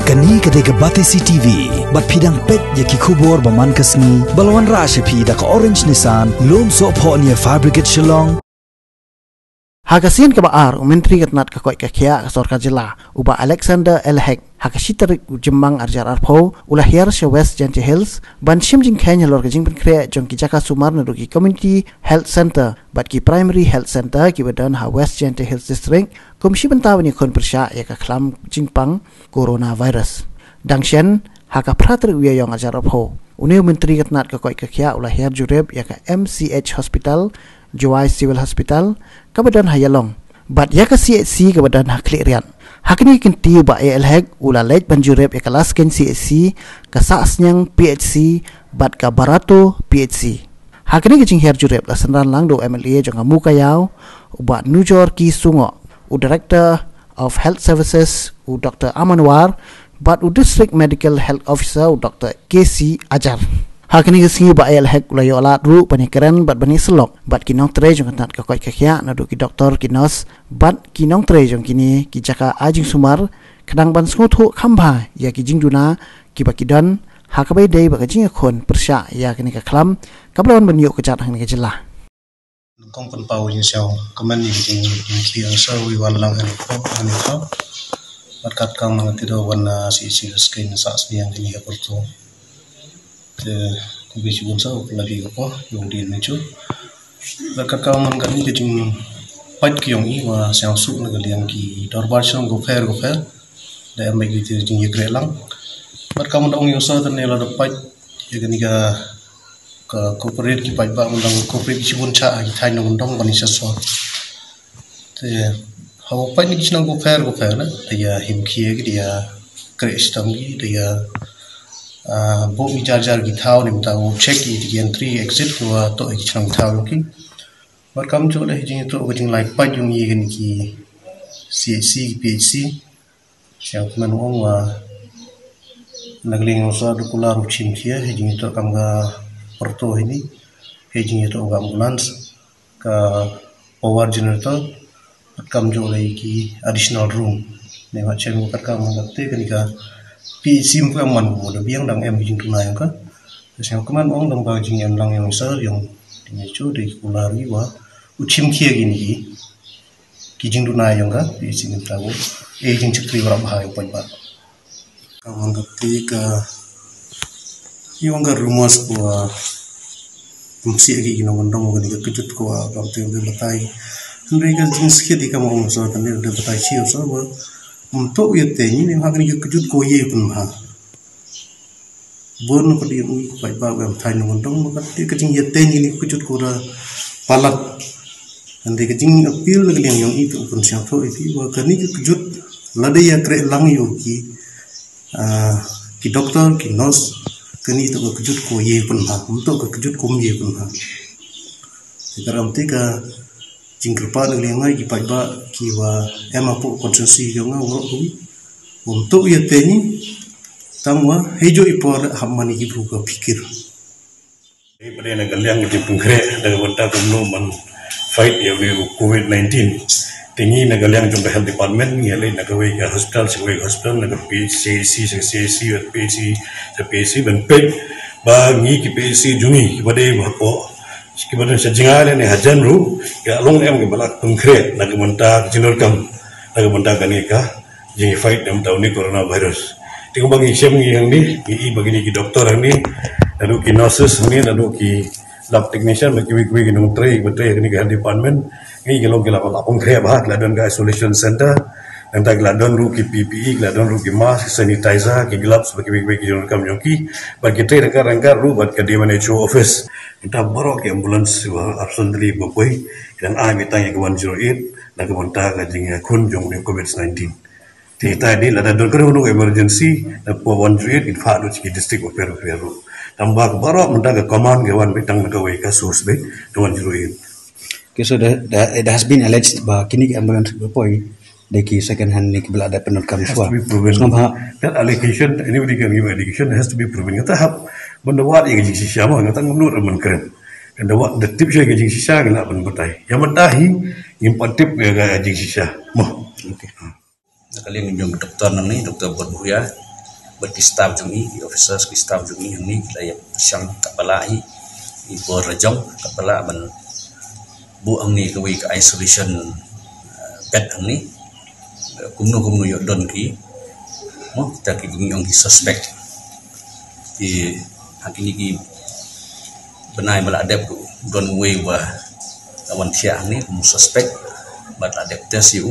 Kani kadega Batisi TV, bat pidang pet ya ki kubor baman kasni, balwan rasha pida ka orange nisan, lom so po niya fabricate shillong. Hakasin ka baar menteri katnat ka koi ka kya ka sorka jila uba Alexander Elhek hakashitarik jembang arjar arpo ulah hiar se West Gentle Hills ban shimjing Kenya lor ka jingpen kre jong ki jaka sumar na ki community health center bat ki primary health center ki badan ha West Gentle Hills district komshi bentaw ni kon persya ya ka klam jingpang coronavirus dangshen haka pratrik wiya yong arjar arpo unew menteri katnat ka koi ka kya ulah hiar jureb ya ka MCH hospital Joai Civil Hospital kabadan hayalong bat ya ka CHC kabadan haklirian hakni kinti ba ALHEG ula lej banjurep ya kelas ken CHC ka saasnyang PHC bat ka barato PHC hakni kicing her jurep la sanran lang do MLA jong muka yaw uba Nujor Ki Sungo u Director of Health Services u Dr. Amanwar bat u District Medical Health Officer u Dr. KC Ajar hakini kesingi ba ALHEG ula yo alat ru panikaran bat bani selok bat kinong tre jong kanat ka koi kakya na do ki doktor kinos bat kinong tre jong kini ki jaka ajing sumar kadang ban sngotu khamba ya ki jingduna ki bakidan hakabai dei ba jing khon persya ya kini ka klam kablon ban yo ka jat hang ni jela kong pan pau yin xiao kaman ni jing ki ang so wi wan lang ani ko bat kat kam mang ti do wan si skin sa sniang ni ka porto kubisi bunsa lagi apa yung din itu dekat kawan kan ni kecing pat ki yung iwa siang su na galiang ki dorbar siang go fair da am bagi ti jing yegre lang bar kawan dong yung sa tan ne la pat ya gani ka corporate ki pat ba undang corporate ki buncha ki thai no undang bani sa so te haw pat ni kisnang go fair na dia him ki dia kristam ki dia bok mi jar ki thau nim ta check ki entry exit ko to ki chang thau ki bar kam jo le jing to ko jing like pa jung yi gen ki CHC PHC siang man ong wa nagling sa do kula ru chim kia jing to kam ga porto ini jing to ga ambulance ka power generator kam jo le ki additional room ne ma chen ko ka ma te kan ka PHC mungkin man boleh biang dang em jing tunai yang kan, saya kemarin orang dang bagi em lang yang besar yang ini cu di kulari wa ucim kia gini ki jing tunai yang kan PHC ni tahu jing cekri orang bahaya pun pak. Kawan ketika yang kan rumah sebuah fungsi lagi gini mendong mungkin kejut kuah kalau tu yang berbatai, mereka jing sikit di kamar orang besar tapi ada berbatai siapa sebab untuk ia tanya ni hak ni kejut koye pun ha bon ko dia ui pai ba gam thai no ndong ma ka kejing ia tanya ni kejut ko ra palat ande kejing apil le yang yang itu pun siang tho itu wa kani kejut lade ya kre lang yo ki doktor ki nurse kani itu kejut koye pun ha untuk kejut komye pun ha sekarang tika jingkerpa dengan ngai ki paiba ki wa emapu konsensi yo nga ngro ku untuk ia teni tamwa hejo ipor hamani ki buka pikir ini pada nak galiang di pungkre dengan wanta kumno man fight ya we COVID-19 tingi nak galiang jumpa health department ngale nak we ka hospital nak PCC PCC ben pet ba ngi ki PCC jungi pada bapo kemudian sejengah ni hajan ru, ya long em ke balak pengkret, nak mentak jenur kam, nak mentak kanika, jadi fight dalam tahun ni coronavirus. Tengok bagi siapa yang ni, bagi ni doktor yang ni, lalu ki nurses ni, lalu ki lab technician, bagi wik doktor, betul ni ke department, ni kalau kita lapor pengkret bah, keladon ke isolation center, nanti keladon ru ki PPE, keladon ru ki mask, sanitizer, ki gloves, bagi wik jenur kam joki, bagi kita rangka ru, bagi ke WHO office. Kita baru ke ambulans absolutely berpoi dan kita yang ke 108 dan kemudian kajing kunjung dengan COVID-19. Kita ini ada dokter untuk emergency dan 108 di Fadu Ciki district of Peru. Tambah baru mendaga command ke 1 bitang negawai kasus be 108. Okay, so it has been alleged bahwa kini ambulans berpoi deki second hand ni kibla ada penukam suah. That allegation, anybody can give allegation has to be proven. Kita hab benda wat yang jing sisa mah ngata menurut men keren. Dan wat the tip saya jing sisa kena ben betai. Yang mentahi impan tip ya jing sisa. Mah. Okey. Kali ni jom doktor nang ni doktor berbuya bagi staff jungi officers ki staff jungi ni kita ya siang kepala ibu rajong kepala ban bu ang ni kawi ka isolation bed ang ni kumno yo don ki mo kita ki jungi ang ki suspect di hakini ki benai bala adep don way wa lawan siang ni mu suspect bat adep tes yu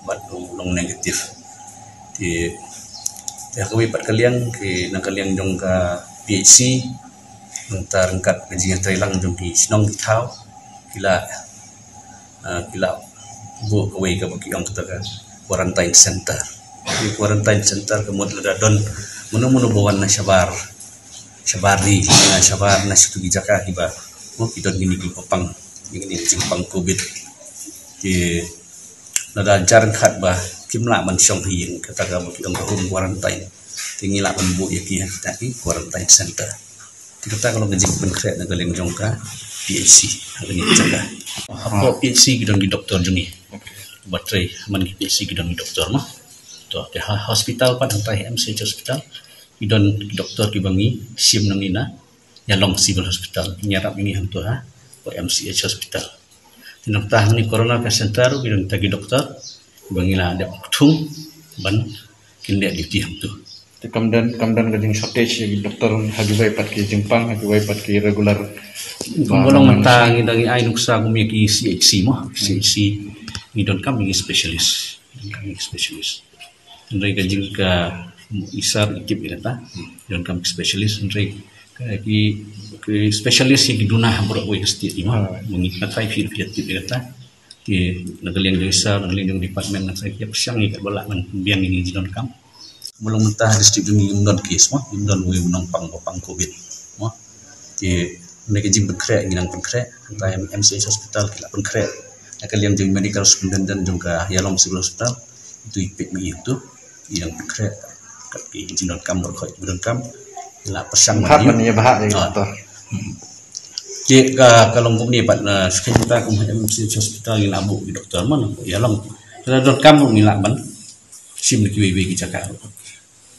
bat long negatif di ya kawi pat kalian ke nang kalian jong ka PHC ntar angkat kajian trailang jong ki sinong kitau kila bu kawi ka bagi ang kita quarantine center di quarantine center kemudian ada don munu bawan na syabar na situ gijaka hiba mo kidon gini ki papang gini jingpang covid di nada jarang khat ba kimla man syong hiin kata ka mo kidong home quarantine tingila man bu yaki tapi quarantine center kita kalau ngejing penkret na galing jong ka PHC ngani jaga apa PHC kidong di doktor jungi batrai man ki PHC kidong di doktor mah to ke hospital pan hantai MCH hospital kidon doktor ki bangi sim nang ina Yalong Civil Hospital nyarap ini hantu MCH hospital tinang tah ni corona ka center kidong tagi doktor bangila ada tung ban kinda di tiang tu kamdan gading shortage ya doktor hagiwai pat ki jingpang hagiwai pat ki regular bolong mentang ngi ai nuksa gumi ki CHC mo CHC ngidon kami specialist ndai gajing ka isar ikip ita don kami specialist ndai ki specialist yang duna hamburg we state ima mengikat 5 year ita ki nagaliang desa nagaliang department nang saya siang ikat balak man biang ini don kam belum mentah district ini don case mo don we nang pang covid mo ki mereka jing berkrek nginang berkrek antara MCH hospital kila berkrek nagaliang jing medical superintendent juga Yalong Civil Hospital itu ipik mi itu yang berkrek ki jing don kam berkhoi don kam kila persang man ya bahak ya doktor jika kalau ni pat kita MCH hospital ni labu di doktor mana Yalong kita don kam ngilak ban sim ki we ki cakap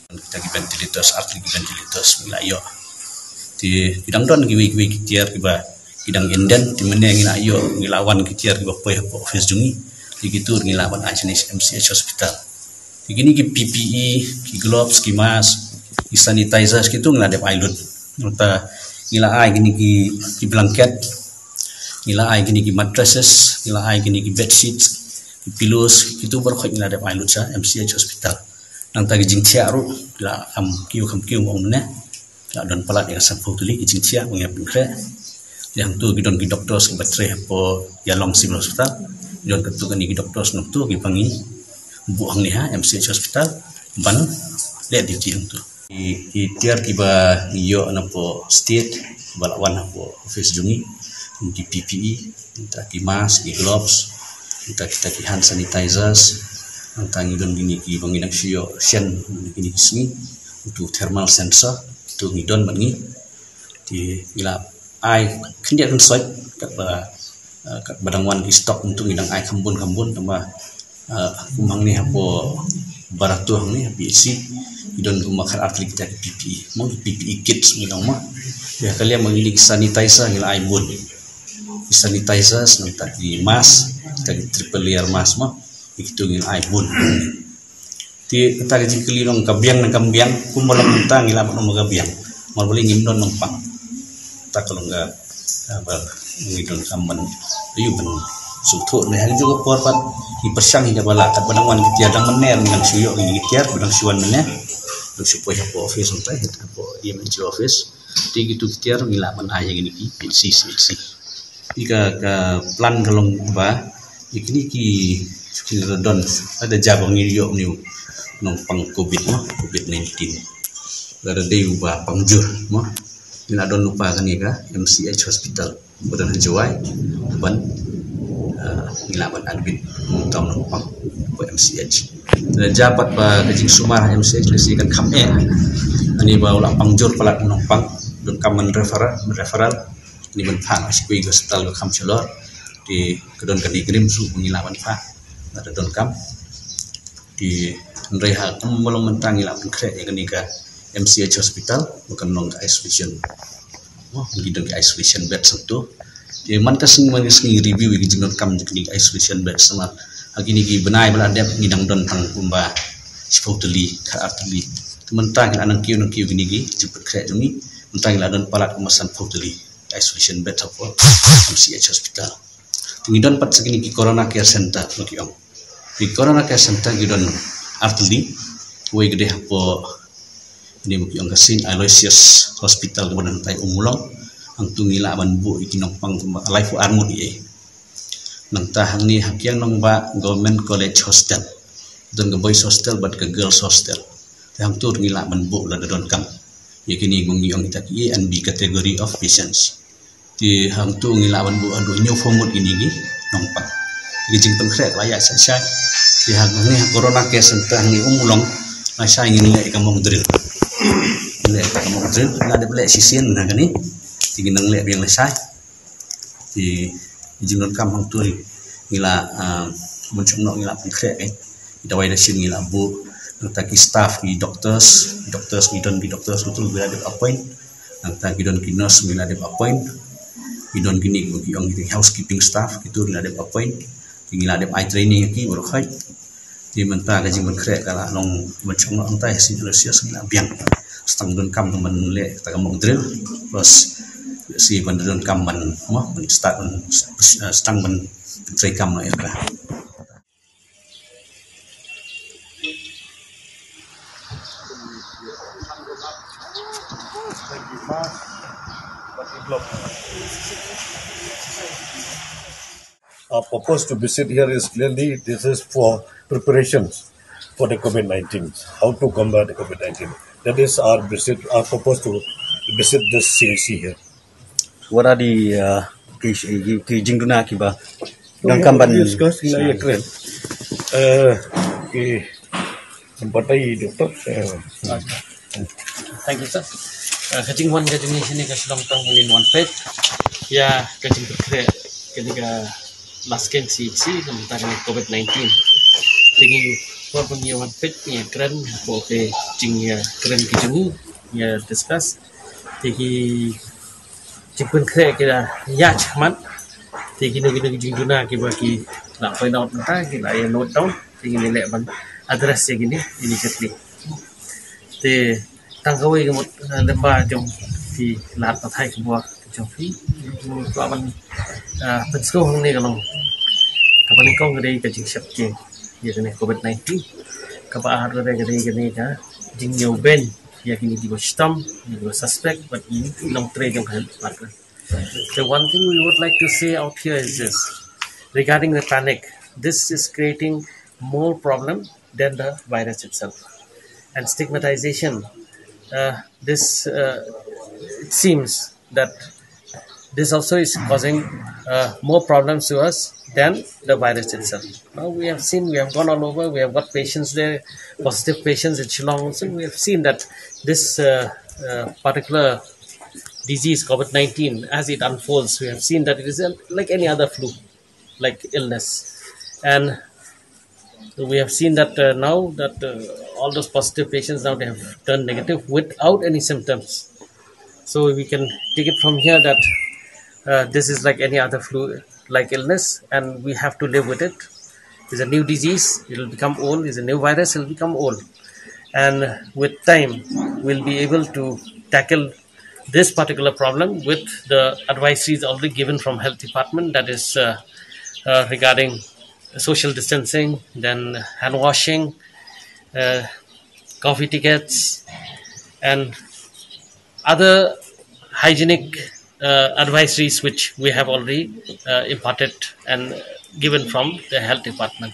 kita ki ventilators arti ki ventilators milayo di bidang don ki we tiar ki ba bidang inden di mene ngila yo ngilawan ki tiar ki boy office jungi di gitu ngilawan jenis MCH hospital di gini ki PPE ki gloves ki mask ki sanitizer ki tu ngadep ailun nota ngila ai gini ki blanket ngila ai gini ki mattresses ngila ai gini ki bed sheets ki pillows itu berkhot ngadep ailun sa MCH hospital nang tagi jing tia ru la am kiu ngom ne la don palat yang sampu tuli jing tia ngep kre yang tu gidon ki doktor ki batre po Yalong Civil Hospital don ketu kan ki doktor nok tu ki pangi buang ni MCH hospital ban le di jing tu ki tiar ki ba yo na po state balawan po office jungi di PPE kita ki mask ki gloves kita ki hand sanitizers antang idon gini ki banginang sio sien gini kismi untuk thermal sensor tu ngidon bangi di ila ai kindia kan soi kat badangwan ki stok untuk ngidang ai kambun tambah kumang ni hapo baratuh ni BC idon kumakar atlet kita PPE mau PPE kits ngidang mah ya kalian mengilik sanitizer ila ai bun sanitizers nanti di mask tadi triple layer mask mah itu ngil ai bun ti kata gajing kelilong kabiang nang kambiang kumalang mentang ngila no magabiang mal boleh ngimnon nongpang tak kalau enggak apa ngidon samban ayu ben sutu ne hari juga porpat hi persang hingga bala kat banangan tiadang mener dengan suyo ngi tiar badang suan ne lu supaya po office untai po DMG office ti gitu tiar ngila man aya gini ki PCC jika ka plan kalong ba ikini ki don ada jabang iyo ni nong pang COVID-19 ada deyu ba pangjur mo ina don lupa kan ka MCH hospital budan hajawai ban ngilaban admit tahun nong pang MCH ada jabat ba kajing sumar MCH lesi kan kam ani ba ulah pangjur palat nong pang don kaman referral ni ban phang askui hospital kam chelor di kedon kan digrim su pengilawan pak ada don kam di Reha kumulong mentang ila pengkre yang ka MCH hospital bukan nong isolation. Gidon isolation bed satu. Di man ka sing review gi jingon kam di isolation bed sama. Agini gi benai bala dep ngidang don tang kumba supposedly ka artili. Mentang anang kiu gini gi jemput kre jungi mentang ila don palat kemasan supposedly isolation bed apa MCH hospital. Ngidon pat segini ki corona care center nokiong. Di corona care center gidon artili we gede po ini nokiong kasing Aloysius hospital kemudian tai umulong ang tungila ban bu ikinong pang life armor ie. Nang tahang ni hakian nong ba government college hostel. Don ke boys hostel but ke girls hostel. Tahang tu ngila ban bu la don kam. Yakini mengiong kita ki and B category of patients. Di hang tu ngilawan bu adu new format ini gi nongpang gi jing pengkrek layak sai di hang ni corona case entah ni umulong lai sai ngin le kamong drill le kamong drill la de le sisin na gani tingin nang le biang lai sai di jing non kam hang tu ngila muncung no ngila pengkrek ida wai da sin ngila bu taki staff gi doctors gi don gi doctors betul bila de appoint nang ta gi don gi nurse bila de appoint idon gini bagi orang itu housekeeping staff itu ada appoint tinggal ada eye training ki baru khai di mentah gaji berkrek kala long macam orang tai si Rusia sila biang stang don kam teman le tak mau drill plus si bandon kam man mah start stang ban tray kam lah ya kah. Our purpose to visit here is clearly this is for preparations for the COVID-19, how to combat the COVID-19. That is our visit, our purpose to visit this CAC here. What are the jingduna kiba? Yang kamban discuss in a train. Thank you, sir. Kajing wan kajing sini kasilong tang mungin one page. Ya kajing berkre ketika lasken CHC tentang COVID-19. Jadi for punya one page ni keren boleh jing ya keren kijungu ya discuss. Jadi jing berkre kita ya cuman. Jadi gini jing duna kita bagi nak find out kita kita ya note down. Jadi nilai ban address ya gini immediately. Jadi tangkawai kemut lembar jom di lahat patai kebuah jom free. Itu aman pensko hong ni kalau kapan kau ngedai kajing siap je ya kena COVID-19 kapan ahad ngedai kena ka jing yo ben ya kini di stam di suspect but ini long tray jom kan partner. The one thing we would like to say out here is this regarding the panic. This is creating more problem than the virus itself and stigmatization. It seems that this also is causing more problems to us than the virus itself. Now we have gone all over, we have got patients there, positive patients in Shillong. So we have seen that this particular disease, COVID-19, as it unfolds, we have seen that it is like any other flu, like illness. And we have seen that now that all those positive patients now they have turned negative without any symptoms. So we can take it from here that this is like any other flu-like illness, and we have to live with it. It's a new disease; it will become old. It's a new virus; it will become old. And with time, we'll be able to tackle this particular problem with the advisories already given from Health Department. That is regarding social distancing, then hand washing, coffee tickets, and other hygienic advisories which we have already imparted and given from the Health Department.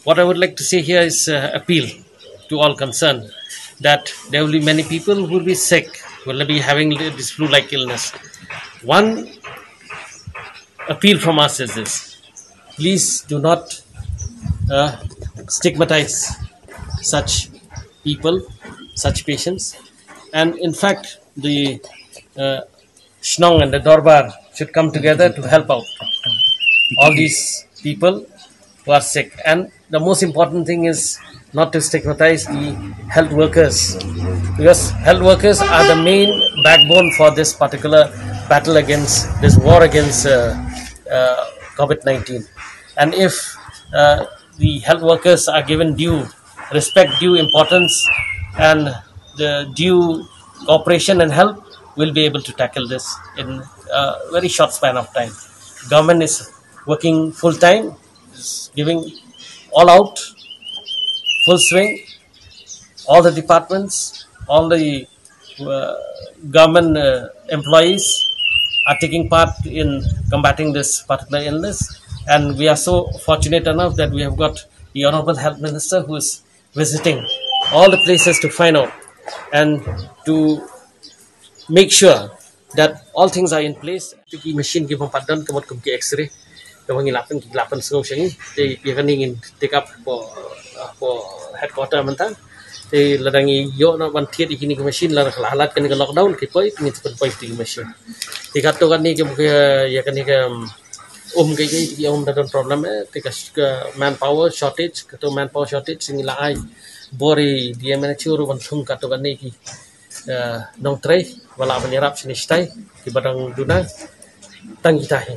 What I would like to say here is appeal to all concerned that there will be many people who will be sick, will be having this flu-like illness. One appeal from us is this: please do not stigmatize such people, such patients. And in fact, the Shnong and the Dorbar should come together to help out all these people who are sick. And the most important thing is not to stigmatize the health workers, because health workers are the main backbone for this particular battle against this war against COVID-19. And if the health workers are given due respect, due importance, and the due cooperation and help, we'll be able to tackle this in a very short span of time. Government is working full time, is giving all out, full swing. All the departments, all the government employees are taking part in combating this particular illness. And we are so fortunate enough that we have got the Honorable Health Minister who is visiting all the places to find out and to make sure that all things are in place. The machine give them pattern, come out, come X-ray, come in so they ingin take up for headquarter mentan. They ladangi yo na one theat ikini ke machine la halat kan ke lockdown ke poi ni cepat poi di machine. They kat to kan ni ke ya kan ni ke ke dalam problem ke manpower shortage, ke manpower shortage sini la ai bori dia mana curu ban thung kat to kan ni ki nong tray wala menyerap sini stai di badang duna tang kita he.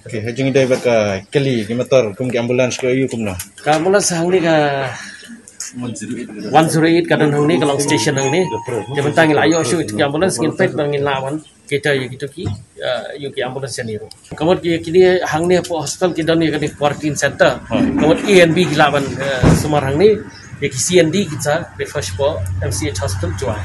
Okay, hajing dai baka kali ke motor kum ke ambulans ke ayu kum na. Ka ambulans hang ni ka 108 kadang hang ni kalau station hang ni dia bentang ayo shoot ke ambulans ngin pet bangin lawan kita gitu ki yu ki ambulans ni ro kamot ki kini hang ni po hospital ki dan ni kan quarantine center kamot ANB ki lawan sumar hang ni ki CND kita refresh po MCH hospital juai.